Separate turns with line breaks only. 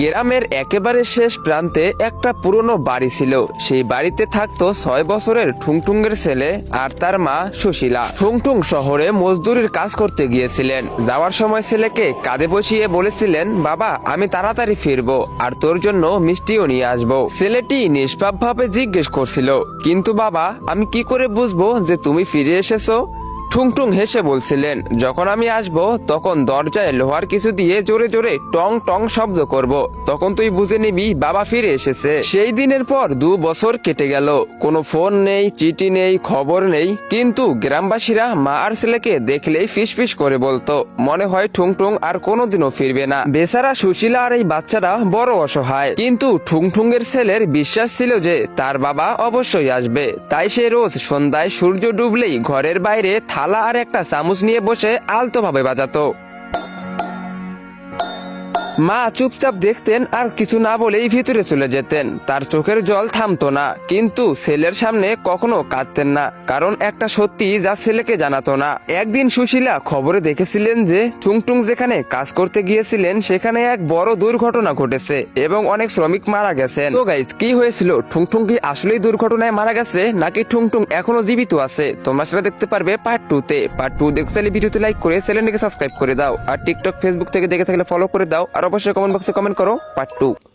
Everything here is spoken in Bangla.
গ্রামের একেবারে শেষ প্রান্তে একটা পুরনো বাড়ি ছিল। সেই বাড়িতে থাকতো 6 বছরের ঠুংঠুংয়ের ছেলে আর তার মা সুশীলা। ঠুংঠুং শহরে মজদুরির কাজ করতে গিয়েছিলেন। যাওয়ার সময় ছেলেকে কাঁধে বসিয়ে বলেছিলেন, বাবা আমি তাড়াতাড়ি ফিরবো আর তোর জন্য মিষ্টিও নিয়ে আসবো। ছেলেটি নিষ্পাপ ভাবে জিজ্ঞেস করছিল, কিন্তু বাবা আমি কি করে বুঝবো যে তুমি ফিরে এসেছো? ঠুংঠুং হেসে বলছিলেন, যখন আমি আসব তখন দরজায় লোহার কিছু দিয়ে জোরে জোরে টং টং শব্দ করব, তখন তুই বুঝে নিবি বাবা ফিরে এসেছে। সেই দিনের পর 2 বছর কেটে গেল। কোনো ফোন নেই, চিঠি নেই, খবর নেই, কিন্তু গ্রামবাসীরা মা আর ছেলেকে দেখলেই ফিসফিস করে বলতো, মনে হয় ঠুংঠুং আর কোনোদিনও ফিরবে না। বেচারা সুশীলা আর এই বাচ্চারা বড় অসহায়, কিন্তু ঠুংঠুংয়ের ছেলের বিশ্বাস ছিল যে তার বাবা অবশ্যই আসবে। তাই সে রোজ সন্ধ্যায় সূর্য ডুবলেই ঘরের বাইরে থালা আর একটা চামচ নিয়ে বসে আলতো ভাবে বাজাতো। মা চুপচাপ দেখতেন আর কিছু না বলেই ভিতরে চলে যেতেন। তার চোখের জল থামতো না, কিন্তু ছেলের সামনে কখনো কাঁদতেন না, কারণ একটা সত্যি যা ছেলেকে জানাতো না। একদিন সুশীলা খবরে দেখেছিলেন যে ঠুংঠুং যেখানে কাজ করতে গিয়েছিলেন সেখানে এক বড় দুর্ঘটনা ঘটেছে এবং অনেক শ্রমিক মারা গেছেন। তো গাইস, কি হয়েছিল? ঠুংঠুং কি আসলেই দুর্ঘটনায় মারা গেছে নাকি ঠুংঠুং এখনো জীবিত আছে? তোমরা সেটা দেখতে পারবে পার্ট 2 তে। পার্ট 2 দেখতে চাইলে ভিডিওতে লাইক করে চ্যানেলটিকে সাবস্ক্রাইব করে দাও, আর টিকটক ফেসবুক থেকে দেখে থাকলে ফলো করে দাও, আর অবশ্যই কমেন্ট বক্সে কমেন্ট করো পার্ট 2।